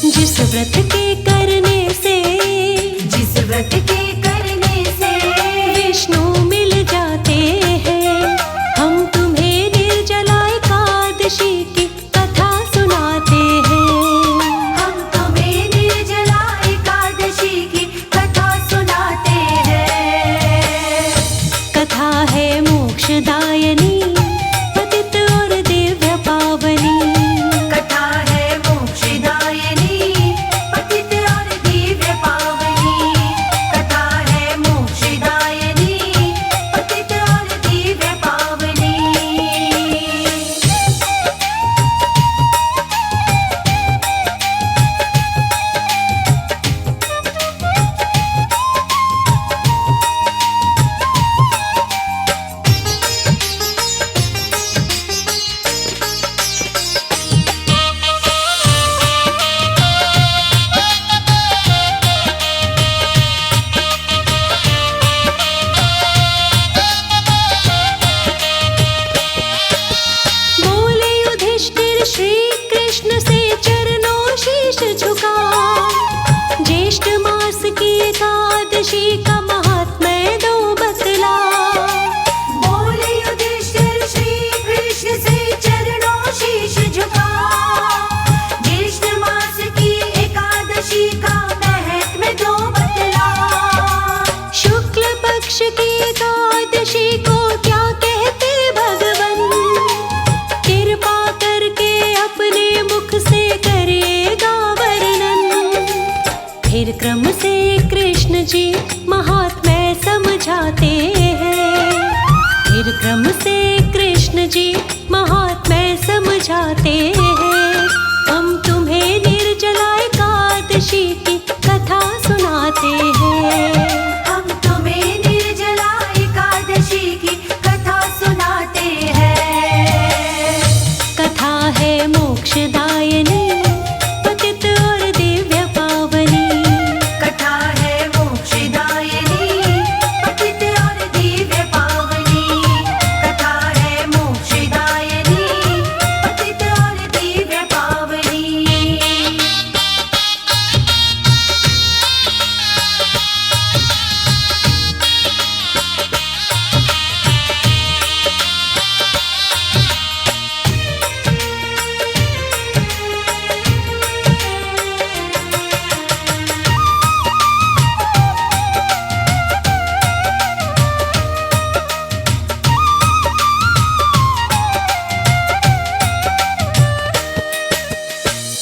जिस व्रत के करने से, जिस व्रत के करने से विष्णु मिल जाते हैं। हम तुम्हें निर्जला एकादशी की कथा सुनाते हैं। हम तुम्हें निर्जला एकादशी की कथा सुनाते हैं। कथा है मोक्षदायिनी, पतित और दिव्य पावनी। कथा है मोक्षदायिनी, पतित और दिव्य पावनी। कथा है मोक्षदायिनी, पतित और दिव्य पावनी। बोले युधिष्ठिर श्री कृष्ण से चरणों शीश झुका। ज्येष्ठ मास की एकादशी का महात्म्य दो बतला। बोले युधिष्ठिर श्री कृष्ण से चरणों शीश झुका। ज्येष्ठ मास की एकादशी का महत्व दो बतला। शुक्ल पक्ष की एकादशी को क्या कहते भगवन, कृपा करके अपने मुख से करेगा वर्णन। फिर क्रम से कृष्ण जी महात्म्य समझाते हैं। फिर क्रम से कृष्ण जी महात्म्य समझाते हैं। हम तुम्हें निर्जला एकादशी की कथा सुनाते हैं। हम तुम्हें निर्जला एकादशी की कथा सुनाते हैं। कथा है मोक्षदायिनी, पतित और दिव्य पावनी। कथा है मोक्षदायिनी, पतित और दिव्य पावनी। कथा है मोक्षदायिनी, पतित और दिव्य पावनी।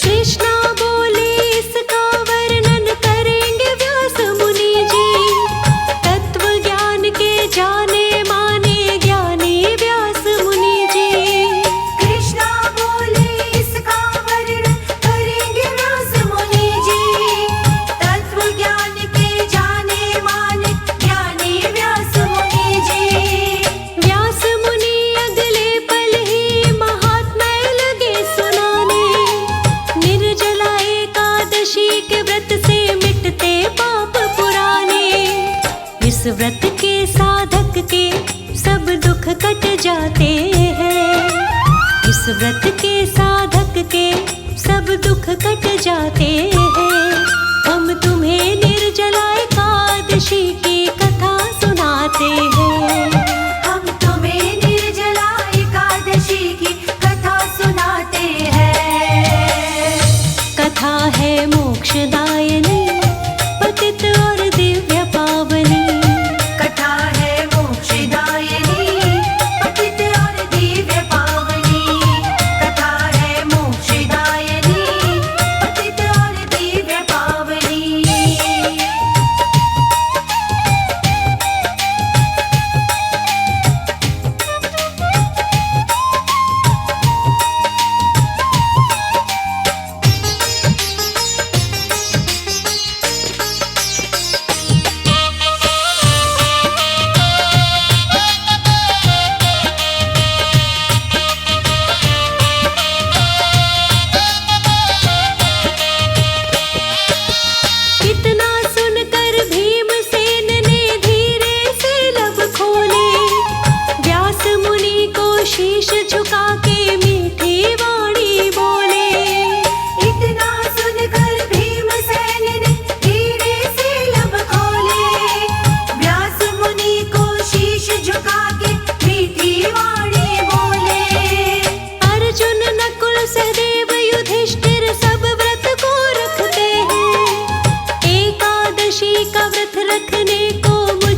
कृष्णा बोले इसका वर्णन करेंगे व्यास मुनि जी। तत्व ज्ञान के जाने माने ज्ञानी व्यास मुनि जी। कृष्णा बोले इसका वर्णन करेंगे व्यास मुनि जी। तत्व ज्ञान के जाने माने ज्ञानी व्यास मुनि जी। व्यास मुनि अगले पल ही महात्म्य लगे सुनाने। निर्जला एकादशी के व्रत से मिटते पाप पुराने। इस व्रत के साधक के सब दुख कट जाते हैं। इस व्रत के साधक के सब दुख कट जाते हैं। हम तुम्हें निर्जला एकादशी की कथा सुनाते हैं। हम तुम्हें निर्जला एकादशी की कथा सुनाते हैं। कथा है मोक्षदायिनी, पतित और दिव्य पावनी। कथा है मोक्षदायिनी, पतित और दिव्य पावनी। कथा है मोक्षदायिनी, पतित और दिव्य पावनी।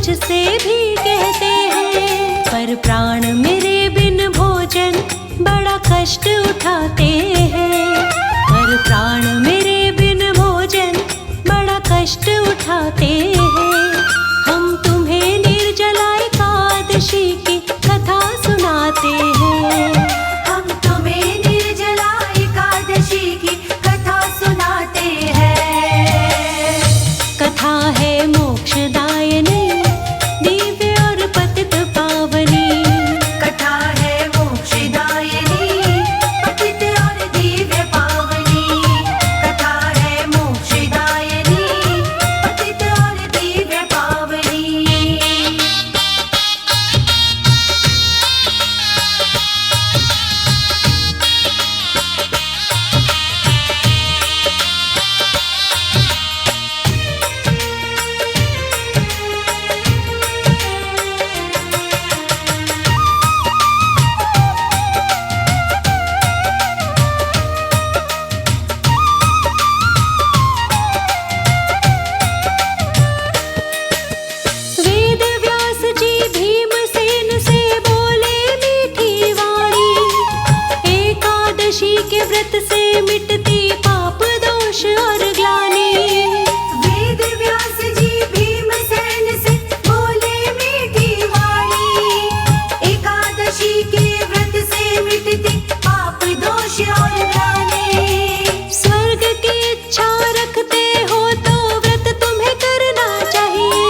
मुझसे भी कहते हैं, पर प्राण मेरे बिन भोजन बड़ा कष्ट उठाते हैं। पर प्राण मेरे बिन भोजन बड़ा कष्ट उठाते हैं। हम तुम्हें निर्जला एकादशी की कथा सुनाते हैं। हम तुम्हें निर्जला एकादशी की कथा सुनाते हैं। कथा है मोक्षदायिनी, दिव्य और पतित पावनी। कथा है मोक्षदायिनी, पतित और दिव्य पावनी। कथा है मोक्षदायिनी, पतित और दिव्य पावनी। वेद व्यास जी भीमसेन से बोले मीठी वाणी। एकादशी के व्रत से मिटती पाप दोष और ग्लानि। वेद व्यास जी भीमसेन से बोले मीठी वाणी। एकादशी के व्रत से मिटती पाप दोष और ग्लानि। स्वर्ग की इच्छा रखते हो तो व्रत तुम्हें करना चाहिए।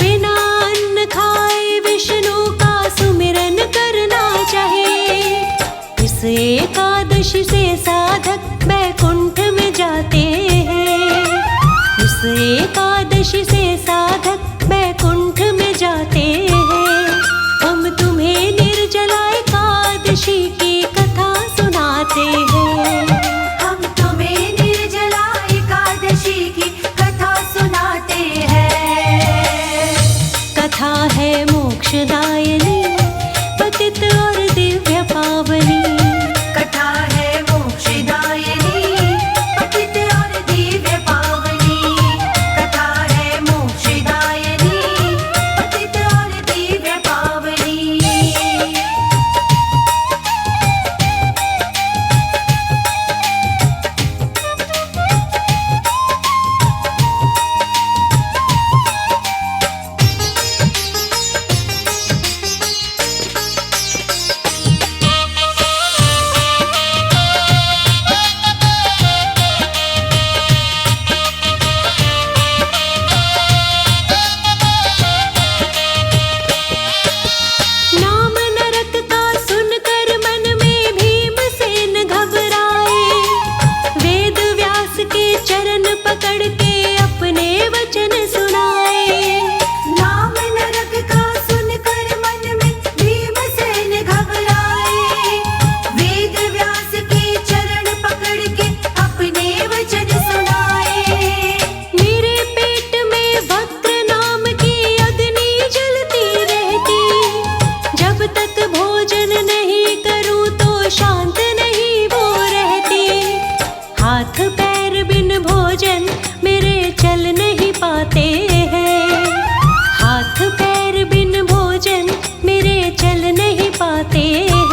बिना अन्न खाए विष्णु का सुमिरन करना चाहिए। इस एकादशी से साधक वैकुंठ में जाते हैं। इस एकादशी से साधक वैकुंठ में जाते हैं। हम तुम्हें निर्जला एकादशी की कथा सुनाते हैं। हम तुम्हें निर्जला एकादशी की कथा सुनाते हैं। कथा है मोक्षदायिनी, पतित और दिव्य पावनी। कथा है मोक्षदायिनी, पतित और दिव्य पावनी। कथा है मोक्षदायिनी, पतित और दिव्य पावनी। नाम नरक का सुनकर मन में भीमसेन घबराए। वेद व्यास के चरण पकड़ के अपने वचन सुनाए। नाम नरक का सुनकर मन में भीमसेन घबराए। वेद व्यास के चरण पकड़ के अपने वचन सुनाए। मेरे पेट में वक्र नाम की अग्नि जलती रहती। जब तक भोजन नहीं करूं तो शांत नहीं वो रहती। हाथ पैर बिन भोजन मेरे चल नहीं पाते हैं। हाथ पैर बिन भोजन मेरे चल नहीं पाते हैं।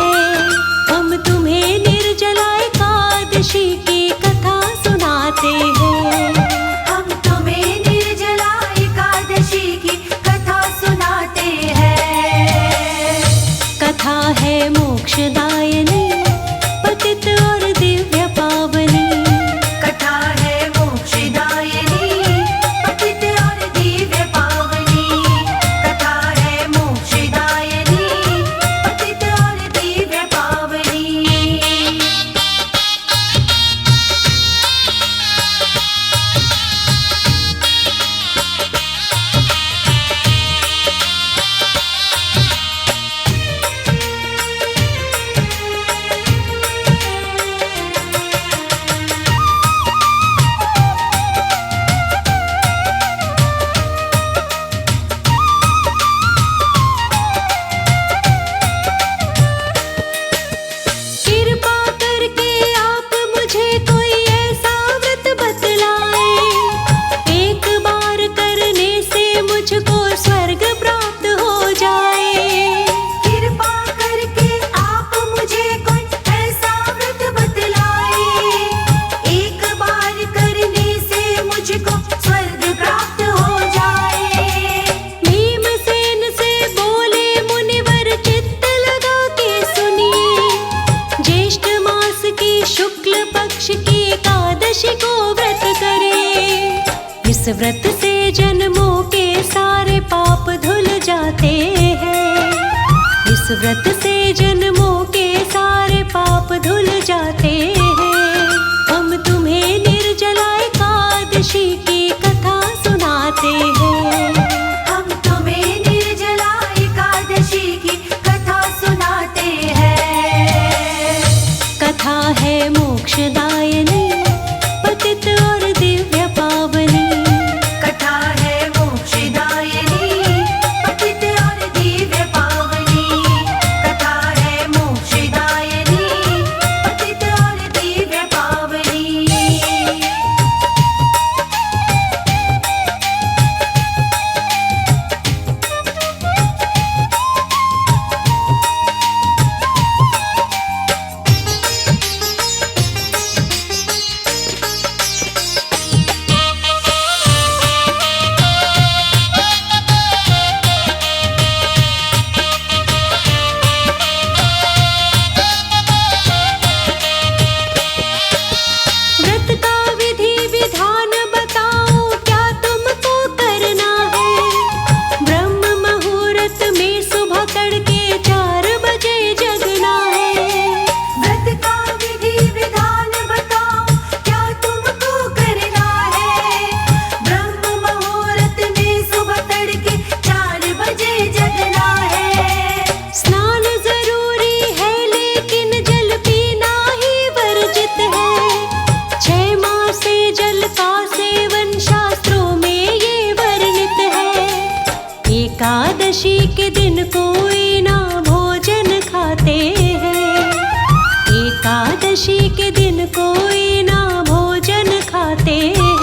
हम तुम्हें निर्जला एकादशी की कथा सुनाते हैं। हम तुम्हें निर्जला एकादशी की कथा सुनाते हैं। कथा है मोक्षदायिनी, पतित और दिव्य पावनी। कथा है मोक्षदायिनी, पतित और दिव्य पावनी। कथा है मोक्षदायिनी, पतित और दिव्य इस व्रत से जन्मों के सारे पाप धुल जाते हैं। इस व्रत से जन्मों के सारे पाप धुल जाते हैं। हम तुम्हें निर्जला एकादशी की कथा सुनाते हैं। हम तुम्हें निर्जला एकादशी की कथा सुनाते हैं। कथा है मोक्षदायिनी, पतित और दिव्य पावनी। कथा है मोक्षदायिनी, पतित और दिव्य पावनी। कथा है मोक्षदायिनी, पतित और दिव्य पावनी। व्रत का विधि विधान बताओ, क्या तुमको करना है। ब्रह्म मुहूर्त में सुबह तड़के 4 बजे जगना है। व्रत का विधि विधान बताओ, क्या तुमको करना है। ब्रह्म मुहूर्त में सुबह तड़के 4 बजे जगना है। स्नान जरूरी है लेकिन जल पीना ही वर्जित है। 6 माह से जल का सेवन शास्त्रों में ये वर्णित है। एकादशी के दिन कोई ना भोजन खाते हैं। एकादशी के दिन कोई ना भोजन खाते हैं।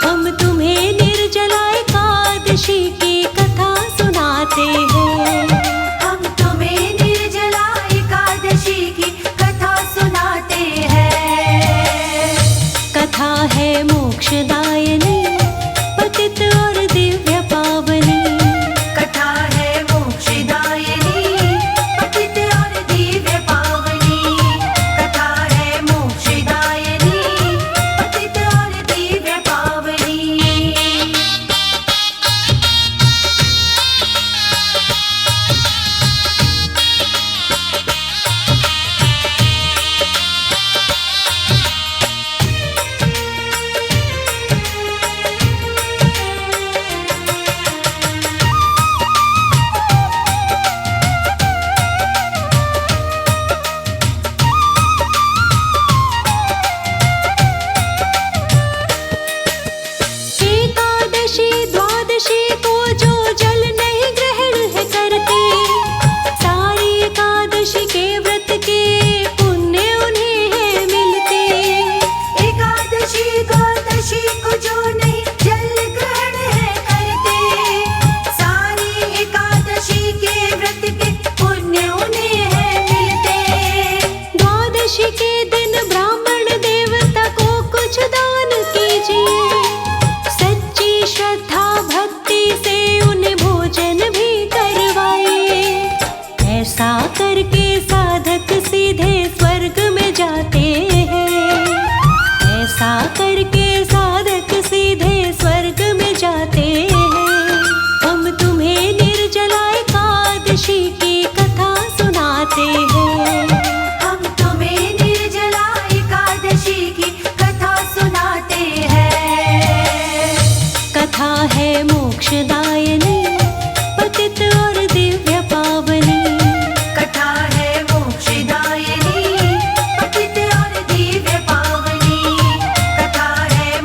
हम तुम्हें निर्जला एकादशी की कथा सुनाते हैं। हम तुम्हें निर्जला एकादशी की कथा सुनाते हैं। कथा है मोक्षदायिनी, पतित और दिव्य पावनी। कथा है मोक्षदायिनी, पतित और दिव्य पावनी। कथा है मोक्षदायिनी, पतित और दिव्य पावनी। एकादशी द्वादशी को जो जल नहीं ग्रहण है करते, सारी एकादशी के व्रत के पुण्य उन्हें है मिलते। एकादशी द्वादशी को जो नहीं जल ग्रहण है करते, सारी एकादशी के व्रत के पुण्य उन्हें है मिलते। द्वादशी के दिन ब्राह्मण देवता को कुछ दान कीजिए। सच्ची श्रद्धा भक्ति से उन्हें भोजन भी करवाइए। ऐसा करके साधक सीधे स्वर्ग में जाते हैं। ऐसा करके साधक सीधे स्वर्ग में जाते हैं। हम तुम्हें निर्जला एकादशी की कथा सुनाते हैं। हम तुम्हें निर्जला एकादशी की कथा सुनाते हैं। कथा है मोक्षदायिनी, पतित और दिव्य पावनी। कथा है मोक्षदायिनी, पतित और दिव्य पावनी। कथा है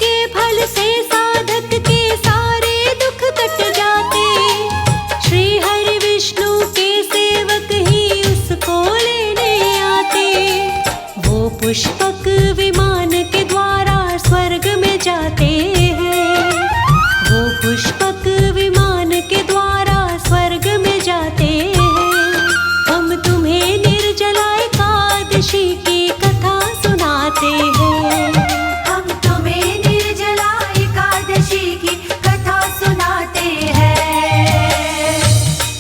के फल से साधक के सारे दुख कट जाते। श्री हरि विष्णु के सेवक ही उसको लेने आते। वो पुष्पक विमान के द्वारा स्वर्ग में जाते हैं। वो पुष्पक विमान के द्वारा स्वर्ग में जाते हैं। हम तुम्हें निर्जला एकादशी की कथा सुनाते हैं। हम तुम्हें निर्जला एकादशी की कथा सुनाते हैं।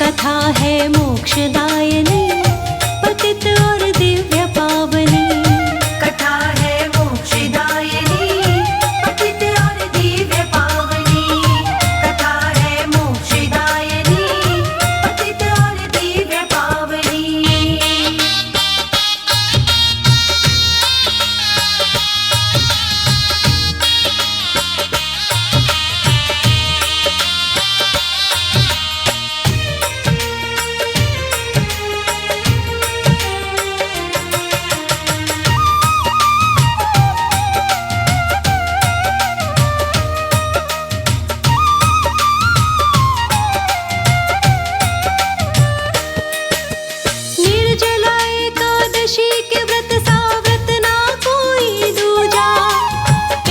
कथा है मोक्षदायिनी, पतित और दिव्य पावनी। कथा है मोक्षदायिनी, पतित और दिव्य पावनी। कथा है मोक्षदायिनी, पतित और दिव्य पावनी। निर्जला एकादशी के व्रत सा व्रत ना कोई दूजा।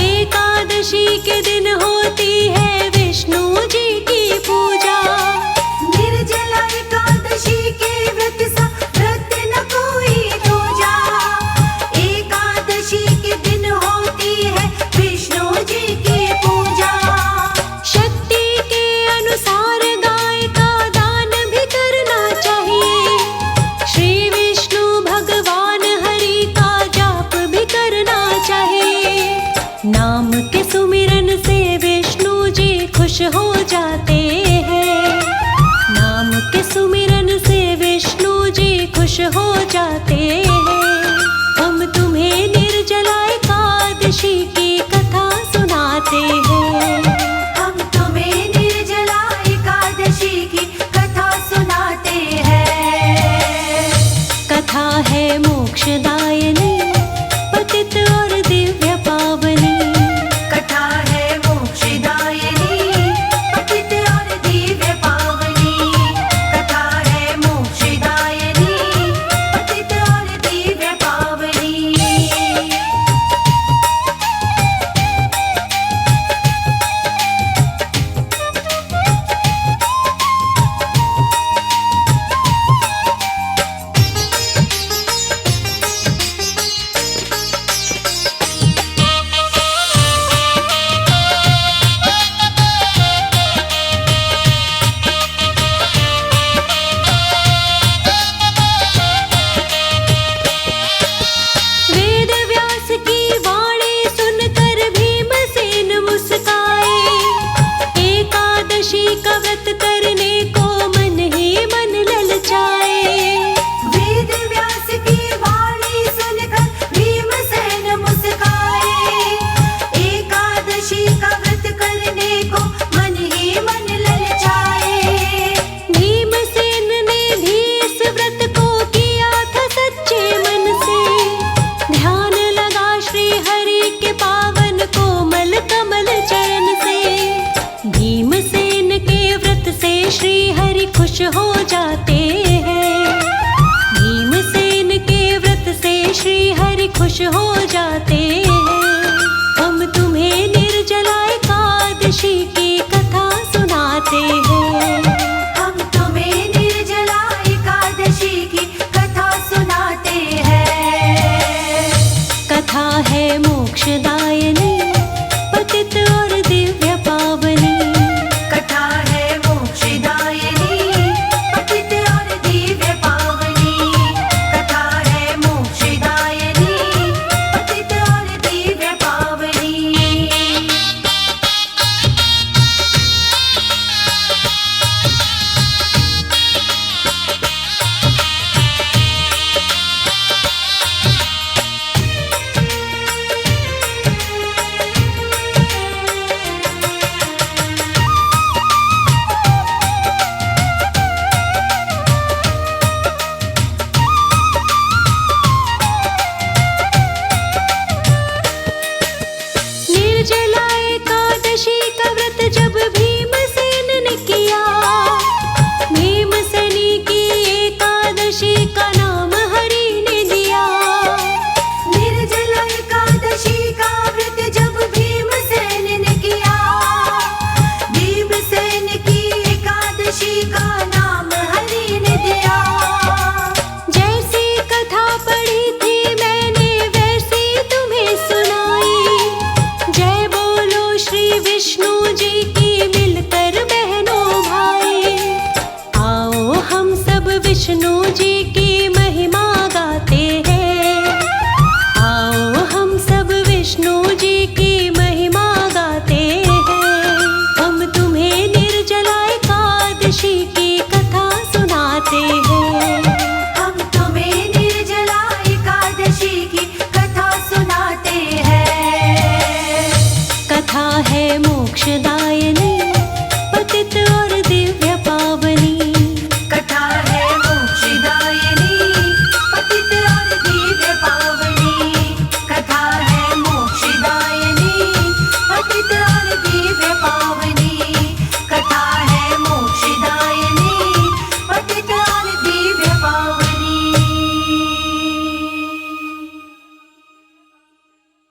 एकादशी के दिन होती है विष्णु जी की पूजा। निर्जला एकादशी के व्रत सा व्रत न कोई दूजा। एकादशी के दिन होती है विष्णु जी की पूजा। शक्ति के अनुसार गाय का दान भी करना चाहिए। श्री विष्णु भगवान हरि का जाप भी करना चाहिए। नाम के सुमिरन से विष्णु जी खुश हो जाते हैं। नाम के सुमिरन से विष्णु जी खुश हो जाते हैं। हम तुम्हें निर्जला एकादशी की कथा सुनाते हैं। हम तुम्हें निर्जला एकादशी की कथा सुनाते हैं। कथा है मोक्षदायिनी, पतित और दिव्य पावनी। कथा है मोक्षदायिनी, पतित और दिव्य पावनी। कथा है मोक्षदायिनी, पतित और दिव्य पावनी। वेद व्यास की वाणी सुनकर भीमसेन मुस्काए। एकादशी का व्रत करने को मन ही मन ललचाए। वेद व्यास की वाणी सुनकर भीमसेन मुस्काए। एकादशी का व्रत करने को मन ही मन ललचाए। भीमसेन ने भी इस व्रत को किया था सच्चे मन से। ध्यान लगा श्री हरि के पावन कोमल कमल चरण से। भीमसेन के व्रत से श्री हरि खुश हो जाते हैं। भीमसेन के व्रत से श्री हरि खुश हो जाते हैं। हम तुम्हें निर्जला एकादशी की कथा सुनाते हैं। हम तुम्हें निर्जला एकादशी की कथा सुनाते हैं। कथा है मोक्षदायिनी, पतित और दिव्य पावनी। कथा है मोक्षदायिनी, पतित और दिव्य पावनी। कथा है मोक्षदायिनी, विष्णु जी की